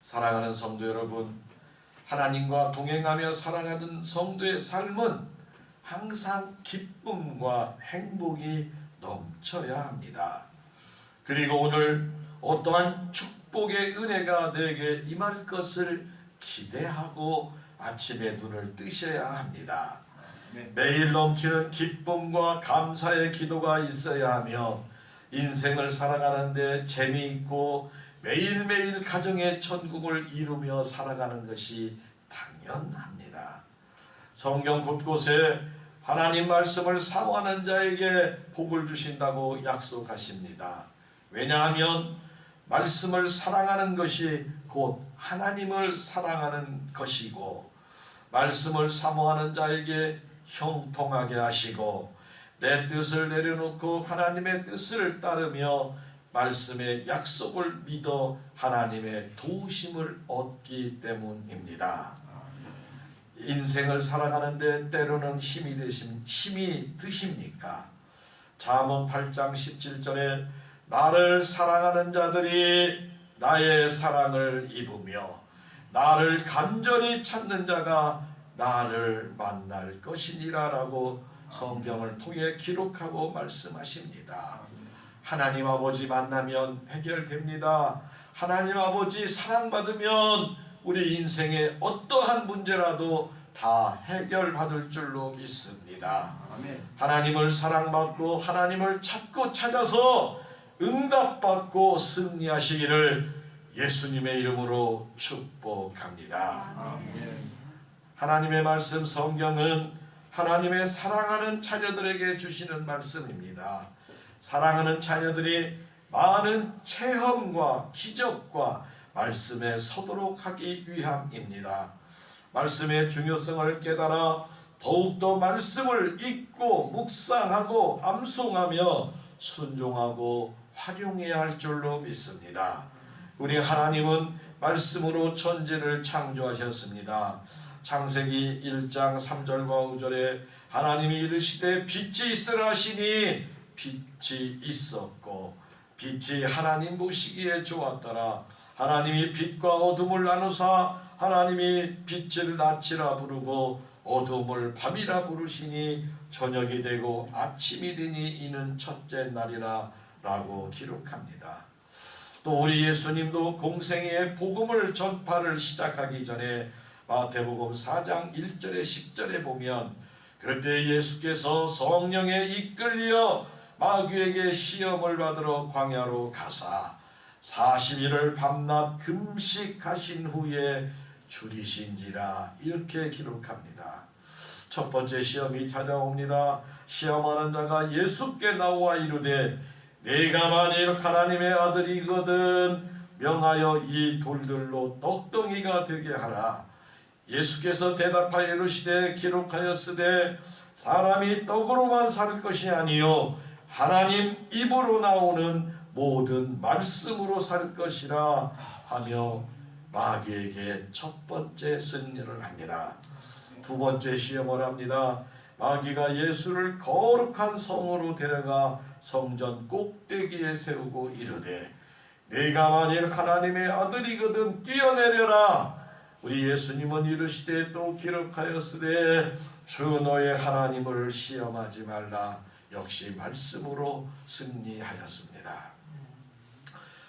사랑하는 성도 여러분, 하나님과 동행하며 살아가는 성도의 삶은 항상 기쁨과 행복이 넘쳐야 합니다. 그리고 오늘 어떠한 축복의 은혜가 내게 임할 것을 기대하고 아침에 눈을 뜨셔야 합니다. 매일 넘치는 기쁨과 감사의 기도가 있어야 하며 인생을 살아가는데 재미있고 매일매일 가정의 천국을 이루며 살아가는 것이 당연합니다. 성경 곳곳에 하나님 말씀을 사모하는 자에게 복을 주신다고 약속하십니다. 왜냐하면 말씀을 사랑하는 것이 곧 하나님을 사랑하는 것이고, 말씀을 사모하는 자에게 형통하게 하시고, 내 뜻을 내려놓고 하나님의 뜻을 따르며 말씀의 약속을 믿어 하나님의 도우심을 얻기 때문입니다. 인생을 살아가는데 때로는 힘이 드십니까? 잠언 8장 17절에 나를 사랑하는 자들이 나의 사랑을 입으며 나를 간절히 찾는 자가 나를 만날 것이니라 라고 성경을 통해 기록하고 말씀하십니다. 하나님 아버지 만나면 해결됩니다. 하나님 아버지 사랑받으면 우리 인생의 어떠한 문제라도 다 해결받을 줄로 믿습니다. 아멘. 하나님을 사랑받고 하나님을 찾고 찾아서 응답받고 승리하시기를 예수님의 이름으로 축복합니다. 아멘. 하나님의 말씀 성경은 하나님의 사랑하는 자녀들에게 주시는 말씀입니다. 사랑하는 자녀들이 많은 체험과 기적과 말씀에 서도록 하기 위함입니다. 말씀의 중요성을 깨달아 더욱더 말씀을 읽고 묵상하고 암송하며 순종하고 활용해야 할 줄로 믿습니다. 우리 하나님은 말씀으로 천지를 창조하셨습니다. 창세기 1장 3절과 5절에 하나님이 이르시되 빛이 있으라 하시니 빛이 있었고 빛이 하나님 보시기에 좋았더라. 하나님이 빛과 어둠을 나누사 하나님이 빛을 낮이라 부르고 어둠을 밤이라 부르시니 저녁이 되고 아침이 되니 이는 첫째 날이라 라고 기록합니다. 또 우리 예수님도 공생애의 복음을 전파를 시작하기 전에 마태복음 4장 1절에 10절에 보면 그때 예수께서 성령에 이끌려 마귀에게 시험을 받으러 광야로 가사 40일을 밤낮 금식하신 후에 줄이신지라 이렇게 기록합니다. 첫 번째 시험이 찾아옵니다. 시험하는 자가 예수께 나와 이르되 내가 만일 하나님의 아들이거든 명하여 이 돌들로 떡덩이가 되게 하라. 예수께서 대답하여 이르시되 기록하였으되 사람이 떡으로만 살 것이 아니요 하나님 입으로 나오는 모든 말씀으로 살 것이라 하며 마귀에게 첫 번째 승리를 합니다. 두 번째 시험을 합니다. 마귀가 예수를 거룩한 성으로 데려가 성전 꼭대기에 세우고 이르되 내가 만일 하나님의 아들이거든 뛰어내려라. 우리 예수님은 이르시되 또 기록하였으되 주 너의 하나님을 시험하지 말라. 역시 말씀으로 승리하였습니다.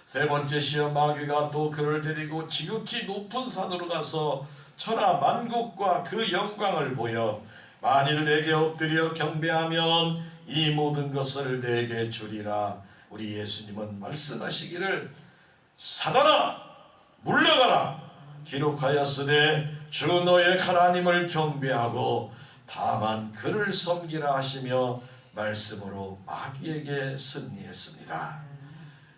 세 번째 시험 마귀가 또 그를 데리고 지극히 높은 산으로 가서 천하 만국과 그 영광을 보여 만일 내게 엎드려 경배하면 이 모든 것을 내게 주리라. 우리 예수님은 말씀하시기를 사단아 물러가라. 기록하였으되 주 너의 하나님을 경배하고 다만 그를 섬기라 하시며 말씀으로 마귀에게 승리했습니다.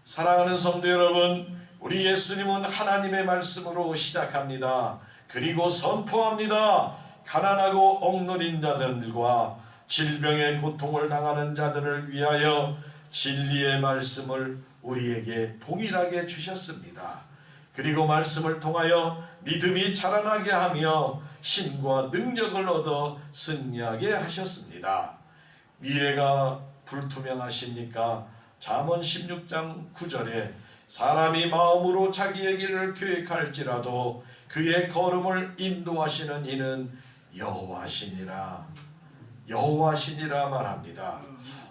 사랑하는 성도 여러분, 우리 예수님은 하나님의 말씀으로 시작합니다. 그리고 선포합니다. 가난하고 억눌린 자들과 질병의 고통을 당하는 자들을 위하여 진리의 말씀을 우리에게 동일하게 주셨습니다. 그리고 말씀을 통하여 믿음이 자라나게 하며 힘과 능력을 얻어 승리하게 하셨습니다. 미래가 불투명하십니까? 잠언 16장 9절에 사람이 마음으로 자기의 길을 계획할지라도 그의 걸음을 인도하시는 이는 여호와시니라. 여호와시니라 말합니다.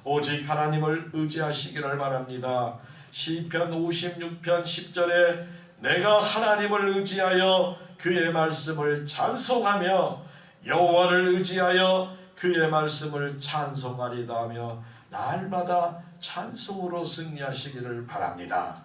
오직 하나님을 의지하시기를 바랍니다. 시편 56편 10절에 내가 하나님을 의지하여 그의 말씀을 찬송하며 여호와를 의지하여 그의 말씀을 찬송하리다 하며 날마다 찬송으로 승리하시기를 바랍니다.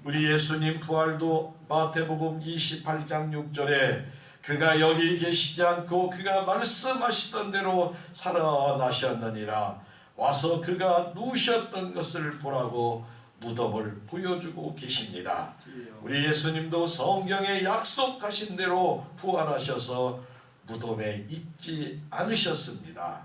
우리 예수님 부활도 마태복음 28장 6절에 그가 여기 계시지 않고 그가 말씀하시던 대로 살아나셨느니라. 와서 그가 누우셨던 것을 보라고 무덤을 보여주고 계십니다. 우리 예수님도 성경에 약속하신 대로 부활하셔서 무덤에 있지 않으셨습니다.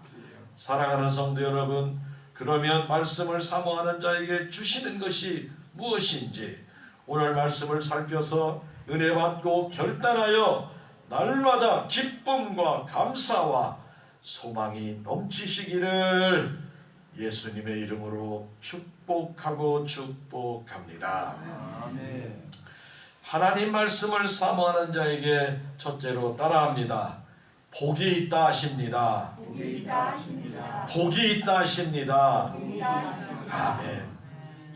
사랑하는 성도 여러분, 그러면 말씀을 사모하는 자에게 주시는 것이 무엇인지 오늘 말씀을 살펴서 은혜 받고 결단하여 날마다 기쁨과 감사와 소망이 넘치시기를 예수님의 이름으로 축복하고 축복합니다. 아멘. 하나님 말씀을 사모하는 자에게 첫째로 따라합니다. 복이 있다 하십니다. 복이 있다 하십니다. 복이 있다 하십니다. 복이 있다 하십니다. 아멘.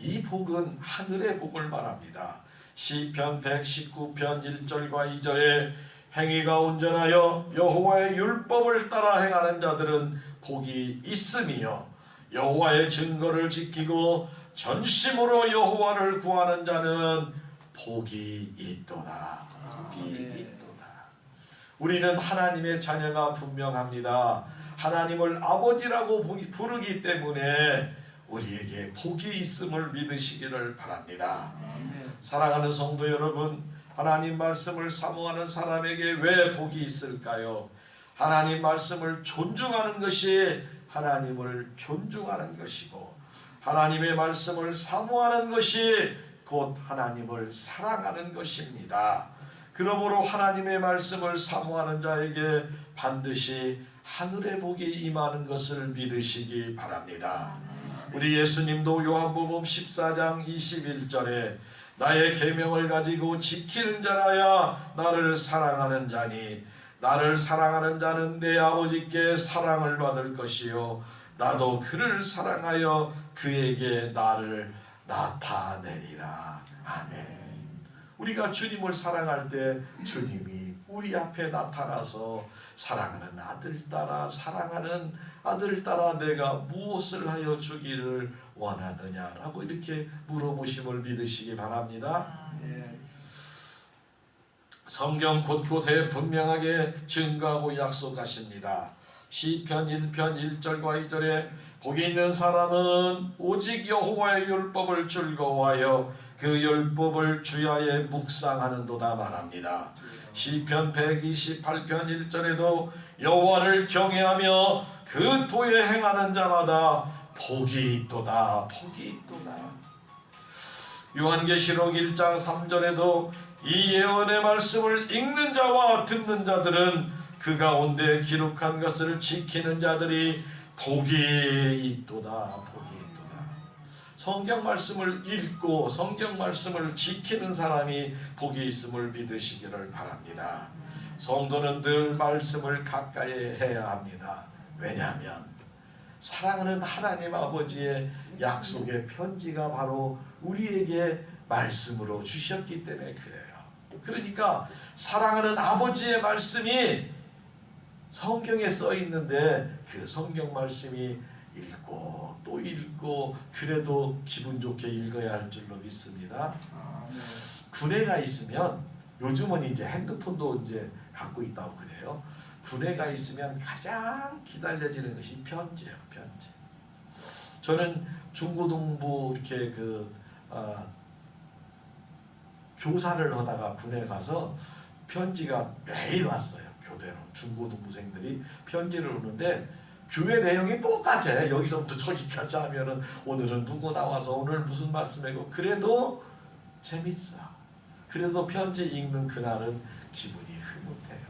이 복은 하늘의 복을 말합니다. 시편 119편 1절과 2절에 행위가 온전하여 여호와의 율법을 따라 행하는 자들은 복이 있으며 여호와의 증거를 지키고 전심으로 여호와를 구하는 자는 복이 있도다. 복이 있도다. 우리는 하나님의 자녀가 분명합니다. 하나님을 아버지라고 부르기 때문에 우리에게 복이 있음을 믿으시기를 바랍니다. 사랑하는 성도 여러분, 하나님 말씀을 사모하는 사람에게 왜 복이 있을까요? 하나님 말씀을 존중하는 것이 하나님을 존중하는 것이고, 하나님의 말씀을 사모하는 것이 곧 하나님을 사랑하는 것입니다. 그러므로 하나님의 말씀을 사모하는 자에게 반드시 하늘의 복이 임하는 것을 믿으시기 바랍니다. 우리 예수님도 요한복음 14장 21절에 나의 계명을 가지고 지키는 자라야 나를 사랑하는 자니 나를 사랑하는 자는 내 아버지께 사랑을 받을 것이요 나도 그를 사랑하여 그에게 나를 나타내리라. 아멘. 우리가 주님을 사랑할 때 주님이 우리 앞에 나타나서 사랑하는 아들 따라 사랑하는 아들 따라 내가 무엇을 하여 주기를 원하느냐라고 이렇게 물어보심을 믿으시기 바랍니다. 성경 곳곳에 분명하게 증거하고 약속하십니다. 시편 1편 1절과 2절에 복이 있는 사람은 오직 여호와의 율법을 즐거워하여 그 율법을 주야에 묵상하는도다 말합니다. 시편 128편 1절에도 여호와를 경외하며 그 도에 행하는 자마다 복이 있도다. 복이 있도다. 요한계시록 1장 3절에도 이 예언의 말씀을 읽는 자와 듣는 자들은 그 가운데 기록한 것을 지키는 자들이 복이 있도다. 복이 있도다. 성경 말씀을 읽고 성경 말씀을 지키는 사람이 복이 있음을 믿으시기를 바랍니다. 성도는 늘 말씀을 가까이 해야 합니다. 왜냐하면 사랑하는 하나님 아버지의 약속의 편지가 바로 우리에게 말씀으로 주셨기 때문에 그래요. 그러니까 사랑하는 아버지의 말씀이 성경에 써 있는데 그 성경 말씀이 읽고 또 읽고 그래도 기분 좋게 읽어야 할 줄로 믿습니다. 군에가 있으면 요즘은 이제 핸드폰도 이제 갖고 있다고 그래요. 군에가 있으면 가장 기다려지는 것이 편지예요. 편지. 저는 중고등부 이렇게 교사를 하다가 군에 가서 편지가 매일 왔어요. 교대로 중고등부생들이 편지를 오는데 교회 내용이 똑같아. 여기서부터 저기까지 하면은 오늘은 누구 나와서 오늘 무슨 말씀이고 그래도 재밌어. 그래도 편지 읽는 그날은 기분이 흐뭇해요.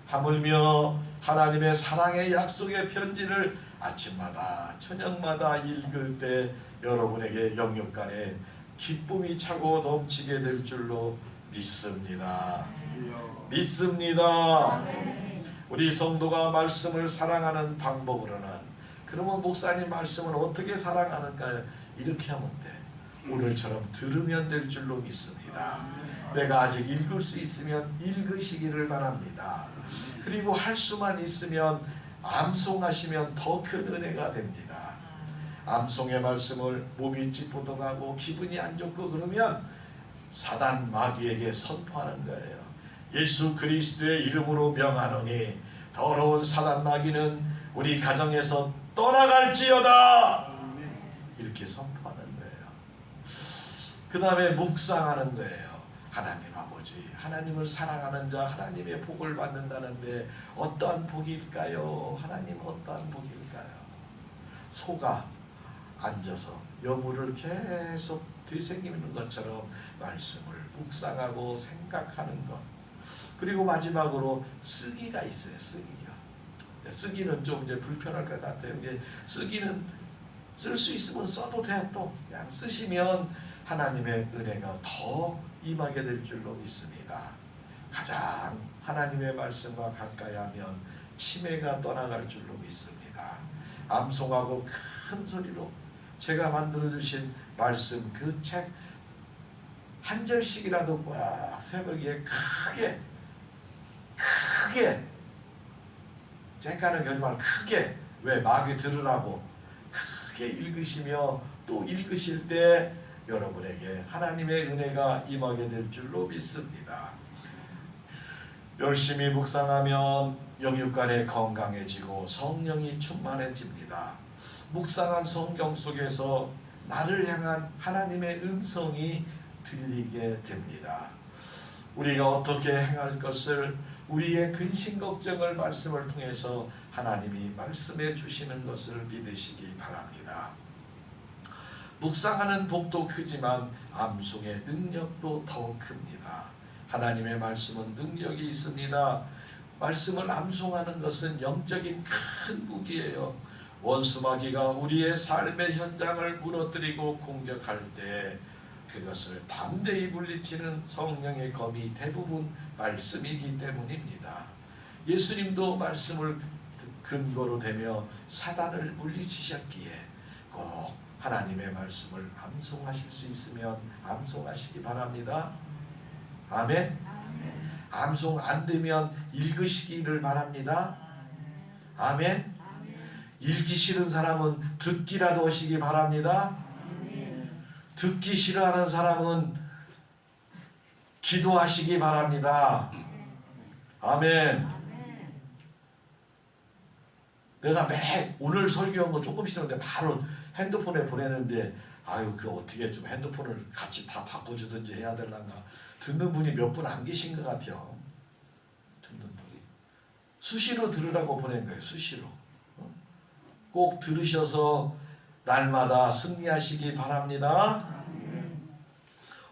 하물며 하나님의 사랑의 약속의 편지를 아침마다 저녁마다 읽을 때 여러분에게 영육간에 기쁨이 차고 넘치게 될 줄로 믿습니다. 믿습니다. 우리 성도가 말씀을 사랑하는 방법으로는, 그러면 목사님 말씀을 어떻게 사랑하는가요? 이렇게 하면 돼. 오늘처럼 들으면 될 줄로 믿습니다. 내가 아직 읽을 수 있으면 읽으시기를 바랍니다. 그리고 할 수만 있으면 암송하시면 더 큰 은혜가 됩니다. 암송의 말씀을 몸이 찌뿌둥하고 기분이 안 좋고 그러면 사단 마귀에게 선포하는 거예요. 예수 그리스도의 이름으로 명하노니 더러운 사단 마귀는 우리 가정에서 떠나갈지어다. 이렇게 선포하는 거예요. 그 다음에 묵상하는 거예요. 하나님 아버지, 하나님을 사랑하는 자 하나님의 복을 받는다는데 어떠한 복일까요? 하나님 어떠한 복일까요? 소가 앉아서 여물을 계속 되새기는 것처럼 말씀을 묵상하고 생각하는 것. 그리고 마지막으로 쓰기가 있어요. 쓰기가. 쓰기는 좀 이제 불편할 것 같아요. 이게 쓰기는 쓸 수 있으면 써도 돼. 또 그냥 쓰시면 하나님의 은혜가 더 임하게 될 줄로 믿습니다. 가장 하나님의 말씀과 가까이 하면 치매가 떠나갈 줄로 믿습니다. 암송하고 큰 소리로 제가 만들어 주신 말씀 그 책 한 절씩이라도 꽉 새벽에 크게 쨍가는 결말 크게, 왜 마귀 들으라고 크게 읽으시며 또 읽으실 때 여러분에게 하나님의 은혜가 임하게 될 줄로 믿습니다. 열심히 묵상하면 영육간에 건강해지고 성령이 충만해집니다. 묵상한 성경 속에서 나를 향한 하나님의 음성이 들리게 됩니다. 우리가 어떻게 행할 것을, 우리의 근심 걱정을 말씀을 통해서 하나님이 말씀해 주시는 것을 믿으시기 바랍니다. 묵상하는 복도 크지만 암송의 능력도 더 큽니다. 하나님의 말씀은 능력이 있습니다. 말씀을 암송하는 것은 영적인 큰 무기예요. 원수 마귀가 우리의 삶의 현장을 무너뜨리고 공격할 때 그것을 담대히 물리치는 성령의 검이 대부분 말씀이기 때문입니다. 예수님도 말씀을 근거로 대며 사단을 물리치셨기에 꼭 하나님의 말씀을 암송하실 수 있으면 암송하시기 바랍니다. 아멘. 암송 안 되면 읽으시기를 바랍니다. 아멘. 읽기 싫은 사람은 듣기라도 하시기 바랍니다. 듣기 싫어하는 사람은 기도하시기 바랍니다. 아멘. 내가 매 오늘 설교한 거 조금씩 했는데 바로 핸드폰에 보내는데 아유 그 어떻게 좀 핸드폰을 같이 다 바꿔주든지 해야 될란가. 듣는 분이 몇 분 안 계신 것 같아요. 듣는 분이 수시로 들으라고 보낸 거예요. 수시로 꼭 들으셔서 날마다 승리하시기 바랍니다.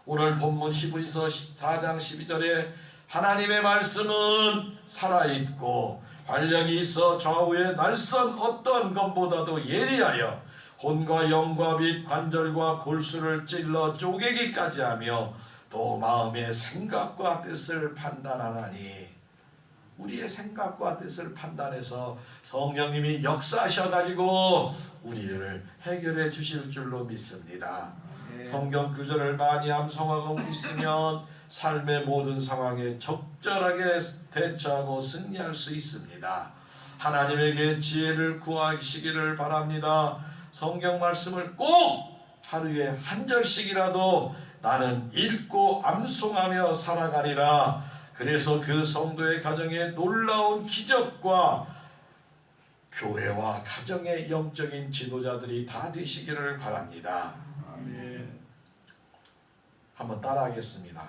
오늘 본문 히브리서 4장 12절에 하나님의 말씀은 살아있고 활력이 있어 좌우의 날선 어떤 것보다도 예리하여 혼과 영과 및 관절과 골수를 찔러 쪼개기까지 하며 또 마음의 생각과 뜻을 판단하나니, 우리의 생각과 뜻을 판단해서 성령님이 역사하셔가지고 우리를 해결해 주실 줄로 믿습니다. 성경 구절을 많이 암송하고 있으면 삶의 모든 상황에 적절하게 대처하고 승리할 수 있습니다. 하나님에게 지혜를 구하시기를 바랍니다. 성경 말씀을 꼭 하루에 한 절씩이라도 나는 읽고 암송하며 살아가리라. 그래서 그 성도의 가정에 놀라운 기적과 교회와 가정의 영적인 지도자들이 다 되시기를 바랍니다. 아멘. 한번 따라하겠습니다.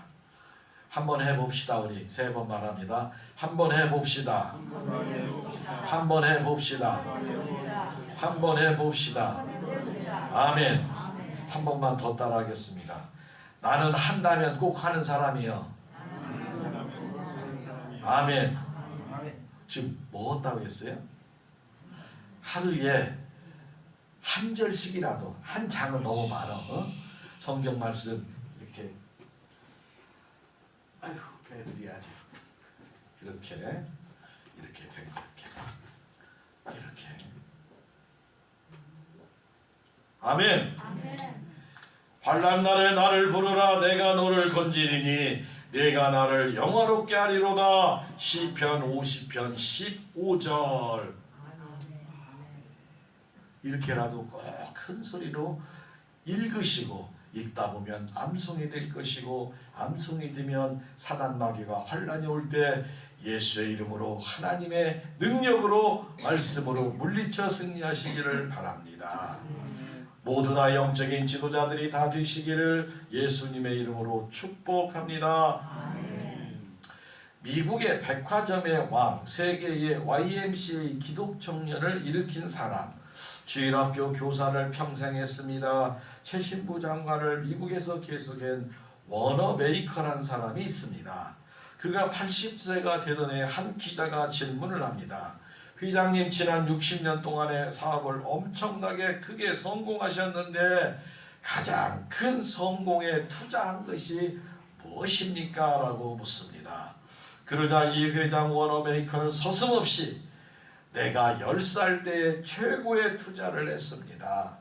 한번 해봅시다. 우리 세 번 말합니다. 한번 해봅시다. 한번 해봅시다. 한번 해봅시다. 아멘. 한 번만 더 따라하겠습니다. 나는 한다면 꼭 하는 사람이요. 아멘. 지금 뭐 한다고 했어요? 하루에 한 절씩이라도, 한 장은 너무 많아. 성경 말씀 이렇게 빼드려야지. 이렇게 된 거 이렇게. 아멘. 환난 날에 나를 부르라. 내가 너를 건지리니 내가 나를 영화롭게 하리로다. 시편 50편 15절. 이렇게라도 꼭 큰 소리로 읽으시고 읽다 보면 암송이 될 것이고 암송이 되면 사단 마귀가 환난이 올 때 예수의 이름으로 하나님의 능력으로 말씀으로 물리쳐 승리하시기를 바랍니다. 모두 다 영적인 지도자들이 다 되시기를 예수님의 이름으로 축복합니다. 미국의 백화점의 왕, 세계의 YMCA 기독 청년을 일으킨 사람, 주일학교 교사를 평생 했습니다. 최신부 장관을 미국에서 계속한 워너메이커라는 사람이 있습니다. 그가 80세가 되던 해 한 기자가 질문을 합니다. 회장님, 지난 60년 동안의 사업을 엄청나게 크게 성공하셨는데 가장 큰 성공에 투자한 것이 무엇입니까? 라고 묻습니다. 그러자 이 회장 워너메이커는 서슴없이 내가 10살 때에 최고의 투자를 했습니다.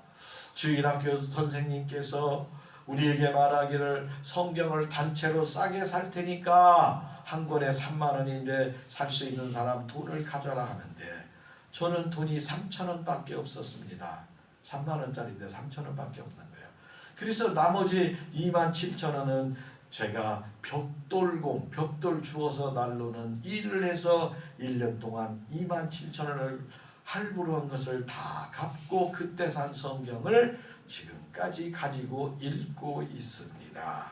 주일학교 선생님께서 우리에게 말하기를 성경을 단체로 싸게 살 테니까 한 권에 3만 원인데 살 수 있는 사람 돈을 가져라 하는데 저는 돈이 3,000원 밖에 없었습니다. 3만 원짜리인데 3,000원 밖에 없는 거예요. 그래서 나머지 27,000원은 제가 벽돌 주워서 난로는 일을 해서 1년 동안 27,000원을 할부로 한 것을 다 갚고 그때 산 성경을 지금까지 가지고 읽고 있습니다.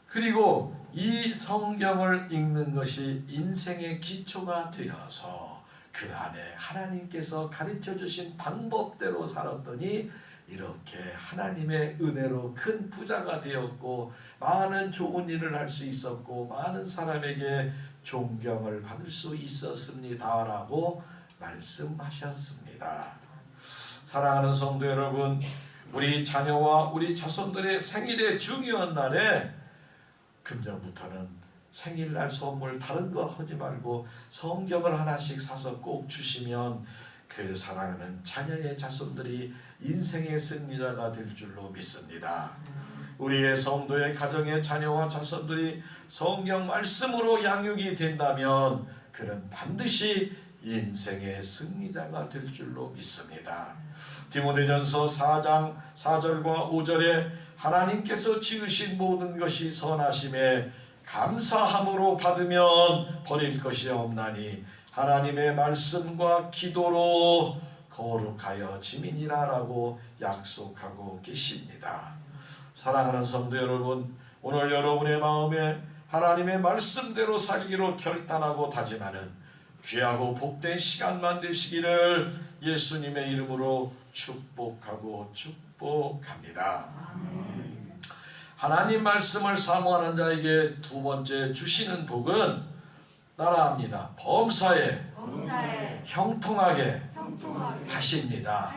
그리고 이 성경을 읽는 것이 인생의 기초가 되어서 그 안에 하나님께서 가르쳐 주신 방법대로 살았더니 이렇게 하나님의 은혜로 큰 부자가 되었고 많은 좋은 일을 할 수 있었고 많은 사람에게 존경을 받을 수 있었습니다 라고 말씀하셨습니다. 사랑하는 성도 여러분, 우리 자녀와 우리 자손들의 생일의 중요한 날에 금년부터는 생일날 선물 다른 거 하지 말고 성경을 하나씩 사서 꼭 주시면 그 사랑하는 자녀의 자손들이 인생의 승리자가 될 줄로 믿습니다. 우리의 성도의 가정의 자녀와 자손들이 성경 말씀으로 양육이 된다면 그는 반드시 인생의 승리자가 될 줄로 믿습니다. 디모데전서 4장 4절과 5절에 하나님께서 지으신 모든 것이 선하심에 감사함으로 받으면 버릴 것이 없나니 하나님의 말씀과 기도로 거룩하여 지민이라라고 약속하고 계십니다. 사랑하는 성도 여러분, 오늘 여러분의 마음에 하나님의 말씀대로 살기로 결단하고 다짐하는 귀하고 복된 시간만 되시기를 예수님의 이름으로 축복하고 축복합니다. 하나님 말씀을 사모하는 자에게 두 번째 주시는 복은 따라합니다. 범사에 형통하게 하십니다.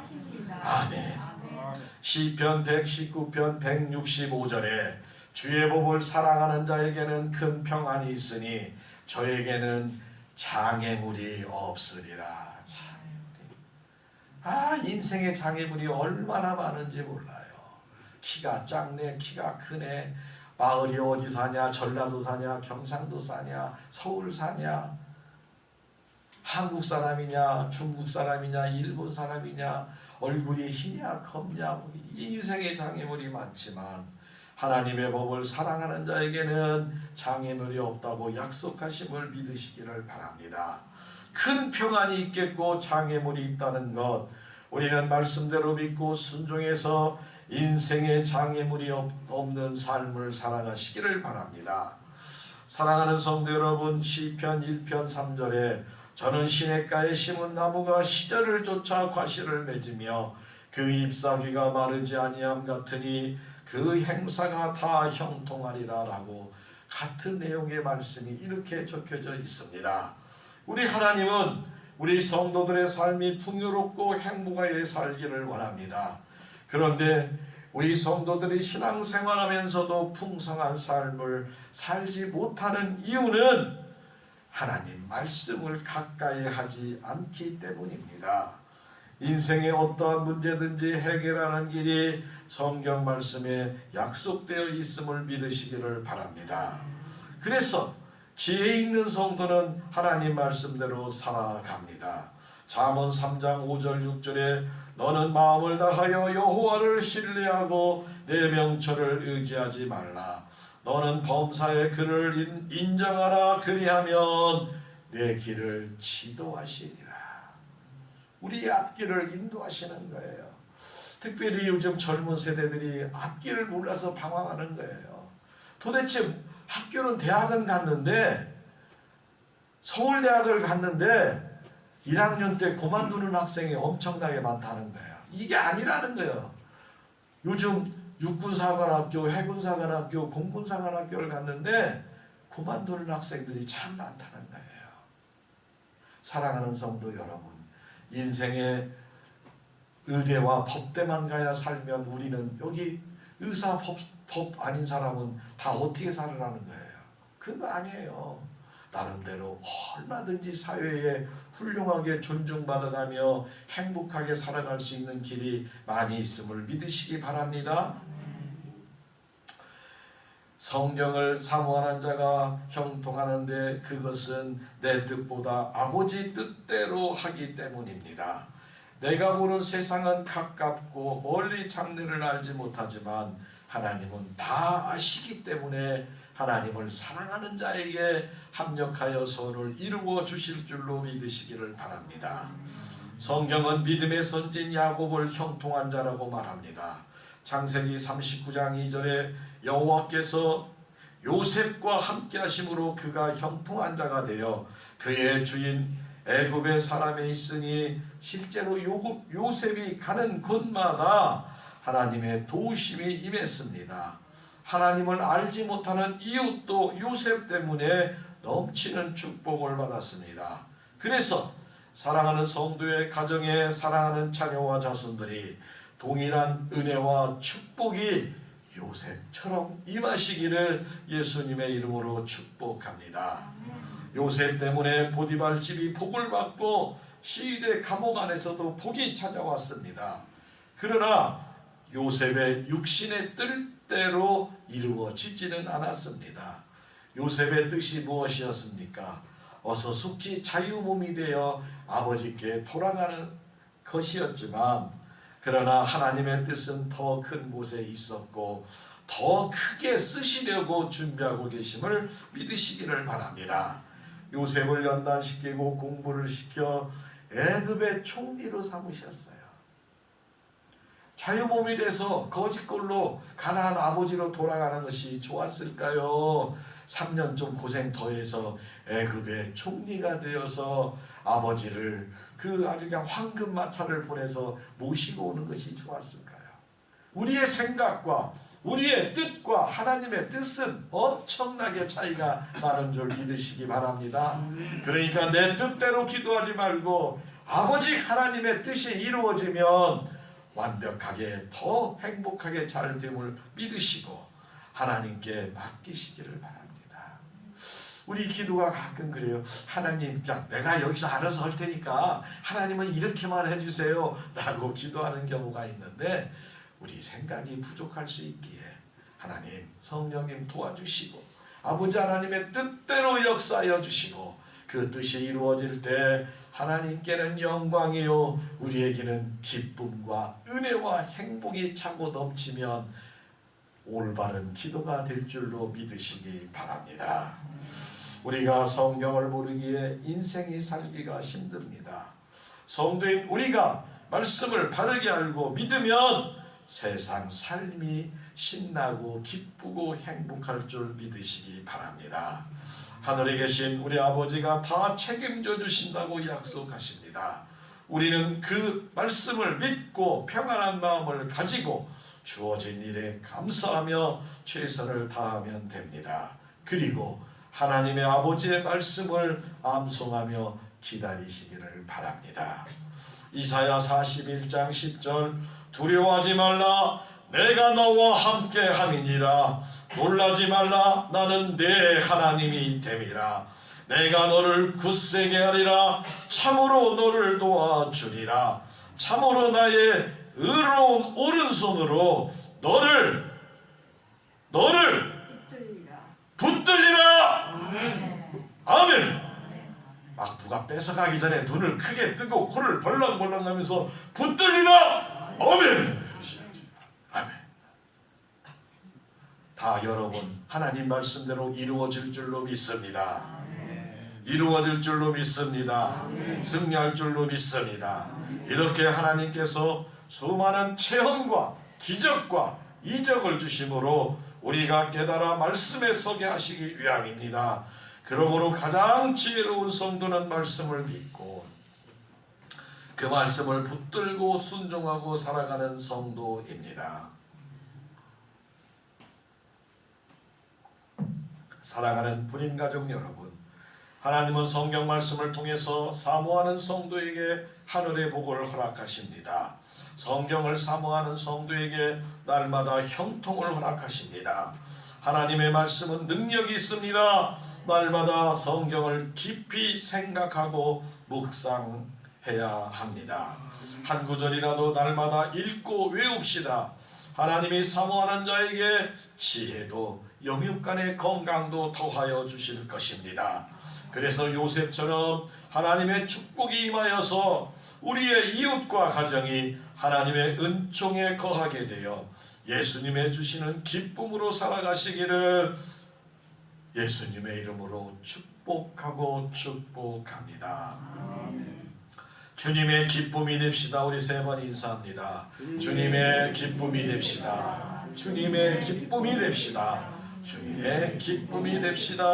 아멘. 시편 119편 165절에 주의 법을 사랑하는 자에게는 큰 평안이 있으니 저에게는 장애물이 없으리라. 인생의 장애물이 얼마나 많은지 몰라요. 키가 작네, 키가 크네, 마을이 어디 사냐, 전라도 사냐, 경상도 사냐, 서울 사냐, 한국 사람이냐, 중국 사람이냐, 일본 사람이냐, 얼굴이 희냐 검냐, 인생의 장애물이 많지만 하나님의 법을 사랑하는 자에게는 장애물이 없다고 약속하심을 믿으시기를 바랍니다. 큰 평안이 있겠고 장애물이 있다는 것, 우리는 말씀대로 믿고 순종해서 인생의 장애물이 없는 삶을 살아가시기를 바랍니다. 사랑하는 성도 여러분, 시편 1편 3절에 저는 시냇가에 심은 나무가 시절을 쫓아 과실을 맺으며 그 잎사귀가 마르지 아니함 같으니 그 행사가 다 형통하리라 라고 같은 내용의 말씀이 이렇게 적혀져 있습니다. 우리 하나님은 우리 성도들의 삶이 풍요롭고 행복하게 살기를 원합니다. 그런데 우리 성도들이 신앙생활하면서도 풍성한 삶을 살지 못하는 이유는 하나님 말씀을 가까이 하지 않기 때문입니다. 인생의 어떠한 문제든지 해결하는 길이 성경 말씀에 약속되어 있음을 믿으시기를 바랍니다. 그래서 지혜 있는 성도는 하나님 말씀대로 살아갑니다. 잠언 3장 5절 6절에 너는 마음을 다하여 여호와를 신뢰하고 내 명철을 의지하지 말라. 너는 범사의 그를 인정하라. 그리하면 내 길을 지도하시리라. 우리 앞길을 인도하시는 거예요. 특별히 요즘 젊은 세대들이 앞길을 몰라서 방황하는 거예요. 도대체 학교는 대학은 갔는데 서울대학을 갔는데 1학년 때 그만두는 학생이 엄청나게 많다는 거예요. 이게 아니라는 거예요. 요즘 육군사관학교, 해군사관학교, 공군사관학교를 갔는데 그만두는 학생들이 참 많다는 거예요. 사랑하는 성도 여러분, 인생의 의대와 법대만 가야 살면 우리는 여기 의사, 법 아닌 사람은 다 어떻게 살으라는 거예요? 그거 아니에요. 나름대로 얼마든지 사회에 훌륭하게 존중받아가며 행복하게 살아갈 수 있는 길이 많이 있음을 믿으시기 바랍니다. 성경을 사모하는 자가 형통하는데 그것은 내 뜻보다 아버지 뜻대로 하기 때문입니다. 내가 보는 세상은 가깝고 멀리 장래를 알지 못하지만 하나님은 다 아시기 때문에 하나님을 사랑하는 자에게 합력하여 선을 이루어 주실 줄로 믿으시기를 바랍니다. 성경은 믿음의 선진 야곱을 형통한 자라고 말합니다. 창세기 39장 2절에 여호와께서 요셉과 함께 하심으로 그가 형통한 자가 되어 그의 주인 애굽의 사람에 있으니 실제로 요셉이 가는 곳마다 하나님의 도우심이 임했습니다. 하나님을 알지 못하는 이웃도 요셉 때문에 넘치는 축복을 받았습니다. 그래서 사랑하는 성도의 가정에 사랑하는 자녀와 자손들이 동일한 은혜와 축복이 요셉처럼 임하시기를 예수님의 이름으로 축복합니다. 요셉 때문에 보디발 집이 복을 받고 시대 감옥 안에서도 복이 찾아왔습니다. 그러나 요셉의 육신의 뜻대로 이루어지지는 않았습니다. 요셉의 뜻이 무엇이었습니까? 어서 속히 자유몸이 되어 아버지께 돌아가는 것이었지만 그러나 하나님의 뜻은 더 큰 곳에 있었고 더 크게 쓰시려고 준비하고 계심을 믿으시기를 바랍니다. 요셉을 연단시키고 공부를 시켜 애굽의 총리로 삼으셨어요. 자유몸이 돼서 거짓골로 가나안 아버지로 돌아가는 것이 좋았을까요? 3년 좀 고생 더해서 애굽의 총리가 되어서 아버지를 그 아주 그냥 황금마차를 보내서 모시고 오는 것이 좋았을까요? 우리의 생각과 우리의 뜻과 하나님의 뜻은 엄청나게 차이가 나는 줄 믿으시기 바랍니다. 그러니까 내 뜻대로 기도하지 말고 아버지 하나님의 뜻이 이루어지면 완벽하게 더 행복하게 잘 됨을 믿으시고 하나님께 맡기시기를 바랍니다. 우리 기도가 가끔 그래요. 하나님, 내가 여기서 알아서 할 테니까 하나님은 이렇게만 해주세요 라고 기도하는 경우가 있는데 우리 생각이 부족할 수 있기에 하나님, 성령님 도와주시고 아버지 하나님의 뜻대로 역사하여 주시고 그 뜻이 이루어질 때 하나님께는 영광이요 우리에게는 기쁨과 은혜와 행복이 차고 넘치면 올바른 기도가 될 줄로 믿으시기 바랍니다. 우리가 성경을 모르기에 인생이 살기가 힘듭니다. 성도인 우리가 말씀을 바르게 알고 믿으면 세상 삶이 신나고 기쁘고 행복할 줄 믿으시기 바랍니다. 하늘에 계신 우리 아버지가 다 책임져 주신다고 약속하십니다. 우리는 그 말씀을 믿고 평안한 마음을 가지고 주어진 일에 감사하며 최선을 다하면 됩니다. 그리고 하나님의 아버지의 말씀을 암송하며 기다리시기를 바랍니다. 이사야 41장 10절 두려워하지 말라. 내가 너와 함께 함이니라. 놀라지 말라. 나는 내 하나님이 됨이라. 내가 너를 굳세게 하리라. 참으로 너를 도와주리라. 참으로 나의 의로운 오른손으로 너를 붙들리라. 아멘. 막 누가 뺏어가기 전에 눈을 크게 뜨고 코를 벌렁벌렁 하면서 붙들리라. 아멘. 아멘. 다 여러분 하나님 말씀대로 이루어질 줄로 믿습니다. 이루어질 줄로 믿습니다. 승리할 줄로 믿습니다. 이렇게 하나님께서 수많은 체험과 기적과 이적을 주심으로 우리가 깨달아 말씀에 서게 하시기 위함입니다. 그러므로 가장 지혜로운 성도는 말씀을 믿고 그 말씀을 붙들고 순종하고 살아가는 성도입니다. 사랑하는 불임 가족 여러분, 하나님은 성경 말씀을 통해서 사모하는 성도에게 하늘의 복을 허락하십니다. 성경을 사모하는 성도에게 날마다 형통을 허락하십니다. 하나님의 말씀은 능력이 있습니다. 날마다 성경을 깊이 생각하고 묵상해야 합니다. 한 구절이라도 날마다 읽고 외웁시다. 하나님이 사모하는 자에게 지혜도 영육간의 건강도 더하여 주실 것입니다. 그래서 요셉처럼 하나님의 축복이 임하여서 우리의 이웃과 가정이 하나님의 은총에 거하게 되어 예수님의 주시는 기쁨으로 살아가시기를 예수님의 이름으로 축복하고 축복합니다. 주님의 기쁨이 됩시다. 우리 세 번 인사합니다. 주님의 기쁨이 됩시다. 주님의 기쁨이 됩시다. 주님의 기쁨이 됩시다.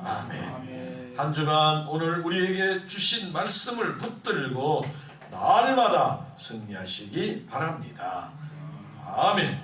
아멘. 한 주간 오늘 우리에게 주신 말씀을 붙들고 날마다 승리하시기 바랍니다. 아멘.